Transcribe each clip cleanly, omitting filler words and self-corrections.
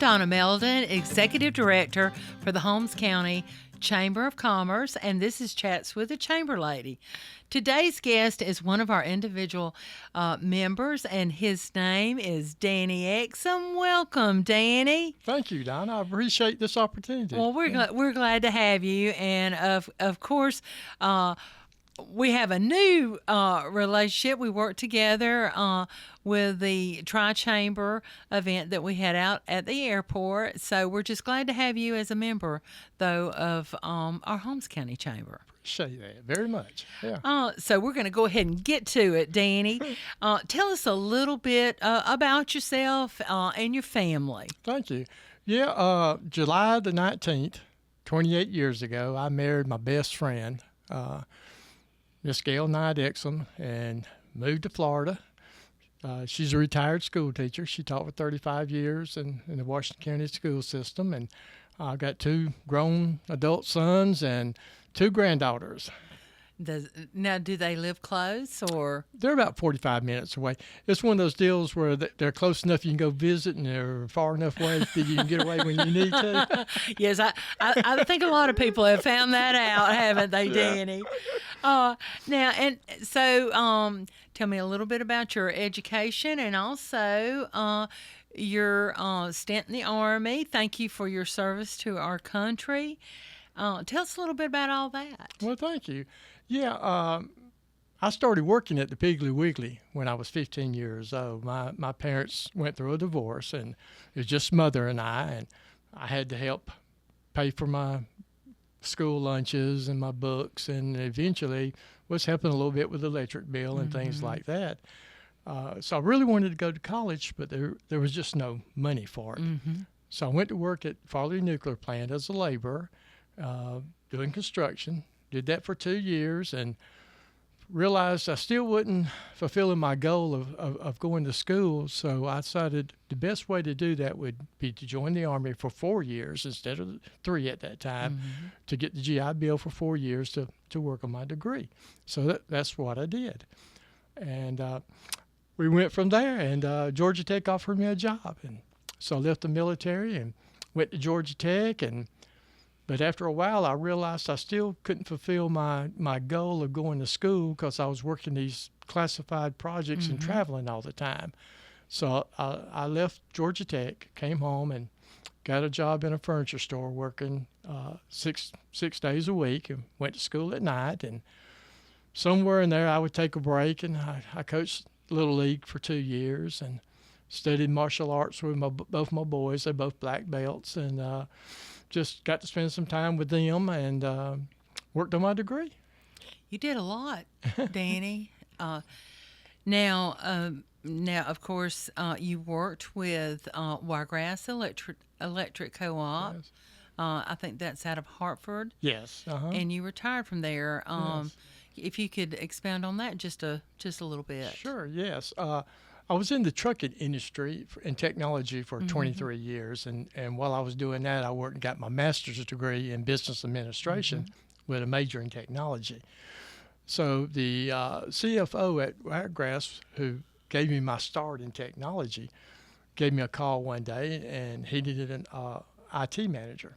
Donna Meldon, Executive Director for the Holmes County Chamber of Commerce, and this is Chats with a Chamber Lady. Today's guest is one of our individual members, and his name is Danny Exum. Welcome, Danny. Thank you, Donna. I appreciate this opportunity. Well, we're glad to have you, and of course, we have a new relationship. We work together with the Tri-Chamber event that we had out at the airport. So we're just glad to have you as a member, though, of our Holmes County Chamber. Appreciate that very much. Yeah. So we're going to go ahead and get to it, Danny. Tell us a little bit about yourself and your family. Thank you. Yeah, July the 19th, 28 years ago, I married my best friend, Miss Danny Exum, and moved to Florida. She's a retired school teacher. She taught for 35 years in the Washington County school system, and I got two grown adult sons and two granddaughters. Now, do they live close, or? They're about 45 minutes away. It's one of those deals where they're close enough you can go visit, and they're far enough away that you can get away when you need to. Yes, I think a lot of people have found that out, haven't they, Danny? Now, and so tell me a little bit about your education and also your stint in the Army. Thank you for your service to our country. Tell us a little bit about all that. Well, thank you. Yeah, I started working at the Piggly Wiggly when I was 15 years old. My parents went through a divorce, and it was just mother and I had to help pay for my school lunches and my books, and eventually was helping a little bit with the electric bill and things like that. So I really wanted to go to college, but there was just no money for it. So I went to work at Farley Nuclear Plant as a laborer, doing construction. Did that for 2 years and realized I still wasn't fulfilling my goal of going to school. So I decided the best way to do that would be to join the Army for 4 years instead of 3 at that time, to get the GI Bill for 4 years to work on my degree. So that's what I did. And we went from there, and Georgia Tech offered me a job. And so I left the military and went to Georgia Tech. But after a while, I realized I still couldn't fulfill my goal of going to school because I was working these classified projects and traveling all the time. So I left Georgia Tech, came home, and got a job in a furniture store working 6 days a week, and went to school at night. And somewhere in there, I would take a break, and I coached Little League for 2 years and studied martial arts with both my boys. They're both black belts, and just got to spend some time with them and worked on my degree. You did a lot, Danny. Now, of course, you worked with Wiregrass Electric Co-op. Yes. I think that's out of Hartford. Yes. And you retired from there. Yes. If you could expound on that just a little bit. Sure. Yes. I was in the trucking industry and technology for 23 years, and while I was doing that, I worked and got my master's degree in business administration with a major in technology. So the CFO at Wiregrass, who gave me my start in technology, gave me a call one day, and he needed an IT manager.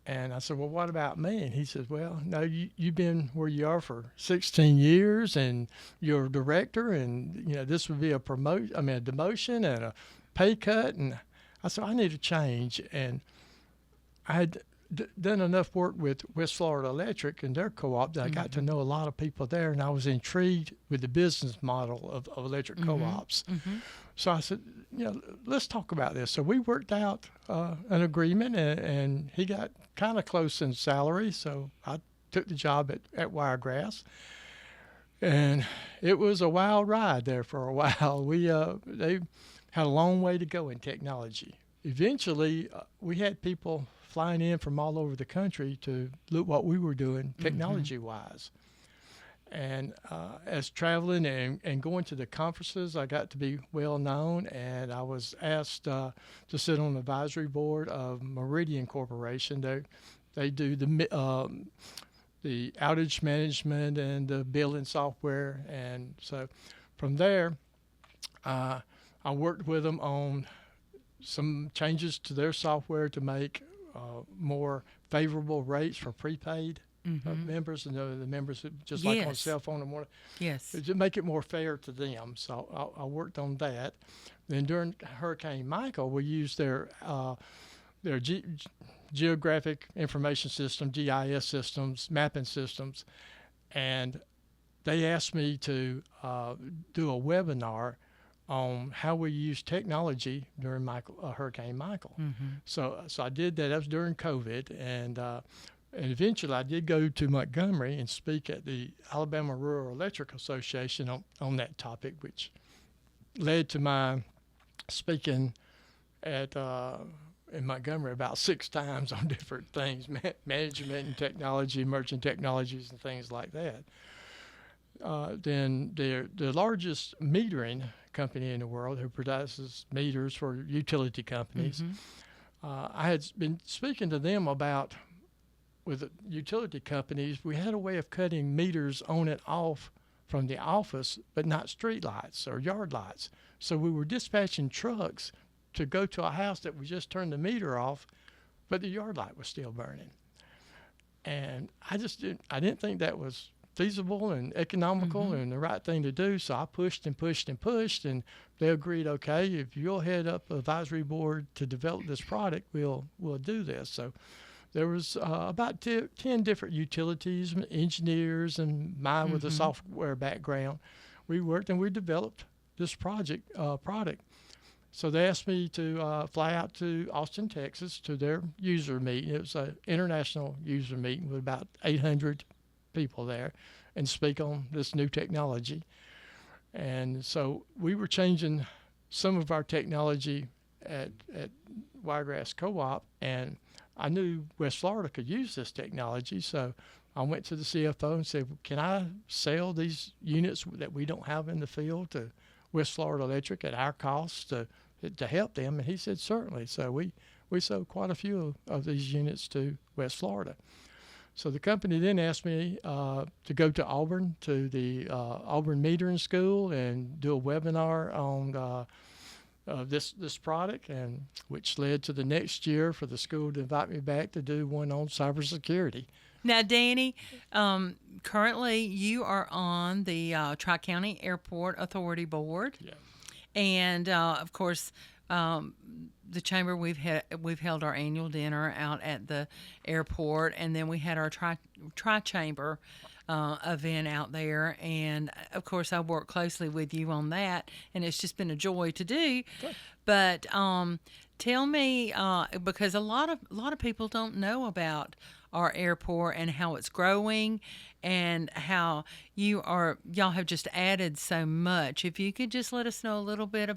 And I said, well, what about me? And he says, well, no, you've been where you are for 16 years, and you're a director, and this would be a demotion and a pay cut. And I said, I need a change. And I had done enough work with West Florida Electric and their co-op that I got to know a lot of people there, and I was intrigued with the business model of electric co-ops. So I said, let's talk about this. So we worked out an agreement, and he got kind of close in salary, so I took the job at Wiregrass. And it was a wild ride there for a while. They had a long way to go in technology. Eventually, we had people flying in from all over the country to look what we were doing technology-wise. And as traveling and going to the conferences, I got to be well known, and I was asked to sit on the advisory board of Meridian Corporation. They do the outage management and the billing software, and so from there, I worked with them on some changes to their software to make more favorable rates for prepaid members, and the members that just like on cell phone and more. Yes. To make it more fair to them. So I worked on that. Then during Hurricane Michael, we used their geographic information system, GIS systems, mapping systems, and they asked me to do a webinar on how we use technology during Hurricane Michael. So I did that. That was during COVID, and eventually I did go to Montgomery and speak at the Alabama Rural Electric Association on that topic, which led to my speaking at in Montgomery about 6 times on different things, management and technology, emerging technologies, and things like that. Then the largest metering company in the world, who produces meters for utility companies, I had been speaking to them about, with the utility companies, we had a way of cutting meters on and off from the office, but not street lights or yard lights. So we were dispatching trucks to go to a house that we just turned the meter off, but the yard light was still burning. And I didn't think that was feasible and economical and the right thing to do. So I pushed and pushed and pushed, and they agreed, okay, if you'll head up an advisory board to develop this product, we'll do this. So there was about 10 different utilities, engineers, and mine with a software background. We worked and we developed this product. So they asked me to fly out to Austin, Texas, to their user meeting. It was an international user meeting with about 800 people there, and speak on this new technology. And so we were changing some of our technology at Wiregrass Co-op, and I knew West Florida could use this technology. So I went to the CFO and said, can I sell these units that we don't have in the field to West Florida Electric at our cost to help them? And he said, certainly. So we sold quite a few of these units to West Florida. So the company then asked me to go to Auburn, to the Auburn Metering School, and do a webinar on this product, and which led to the next year for the school to invite me back to do one on cybersecurity. Now, Danny, currently you are on the Tri-County Airport Authority Board. Yeah. And of course, the chamber, we've held our annual dinner out at the airport, and then we had our tri-chamber event out there, and of course I work closely with you on that, and it's just been a joy to do. Good. But tell me, because a lot of people don't know about our airport and how it's growing, and how y'all have just added so much. If you could just let us know a little bit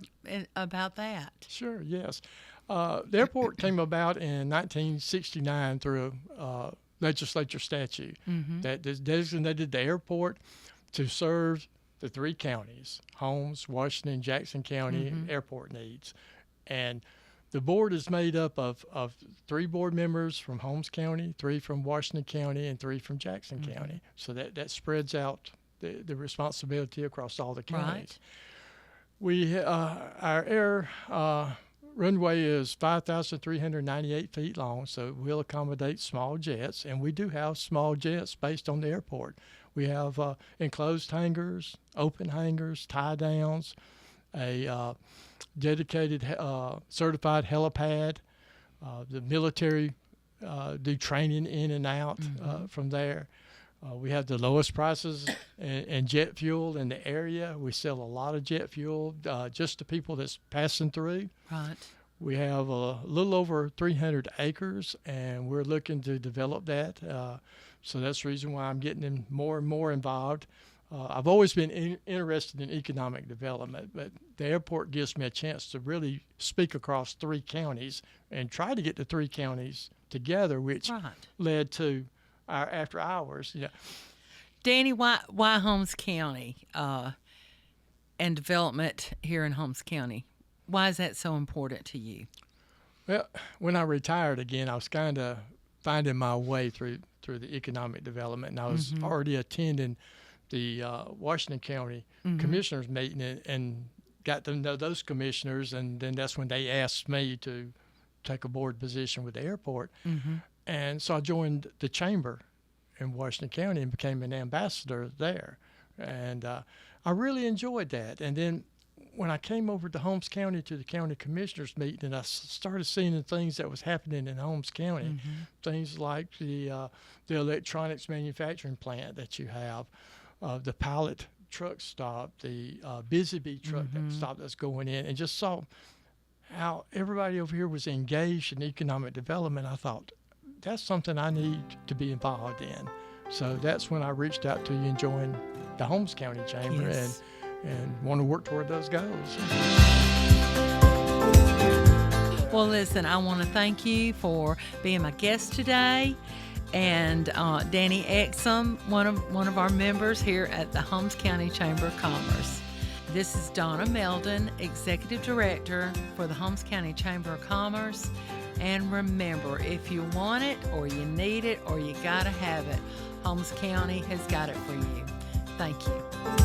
about that. Sure, yes. The airport came about in 1969 through a legislature statute that designated the airport to serve the 3 counties, Holmes, Washington, Jackson County airport needs. And the board is made up of 3 board members from Holmes County, 3 from Washington County, and 3 from Jackson County. So that spreads out the responsibility across all the counties. Right. Our air runway is 5,398 feet long, so we'll accommodate small jets, and we do have small jets based on the airport. We have enclosed hangars, open hangars, tie downs, a dedicated certified helipad. The military do training in and out from there. We have the lowest prices in jet fuel in the area. We sell a lot of jet fuel just to people that's passing through. Right. We have a little over 300 acres, and we're looking to develop that. So that's the reason why I'm getting more and more involved. I've always been interested in economic development, but the airport gives me a chance to really speak across 3 counties and try to get the 3 counties together, which led to our after hours. Yeah. Danny, why Holmes County and development here in Holmes County? Why is that so important to you? Well, when I retired again, I was kind of finding my way through the economic development, and I was already attending the Washington County Commissioners meeting, and got to know those commissioners, and then that's when they asked me to take a board position with the airport. Mm-hmm. And so I joined the chamber in Washington County and became an ambassador there. And I really enjoyed that. And then when I came over to Holmes County to the county commissioners meeting, and I started seeing the things that was happening in Holmes County, Mm-hmm. things like the electronics manufacturing plant that you have, the pilot truck stop, the Busy Bee truck Mm-hmm. stop that's going in, and just saw how everybody over here was engaged in economic development. I thought, that's something I need to be involved in. So that's when I reached out to you and joined the Holmes County Chamber. Yes. And want to work toward those goals. Well, listen, I want to thank you for being my guest today, and Danny Exum, one of our members here at the Holmes County Chamber of Commerce. This is Donna Meldon, Executive Director for the Holmes County Chamber of Commerce. And remember, if you want it or you need it or you gotta have it, Holmes County has got it for you. Thank you.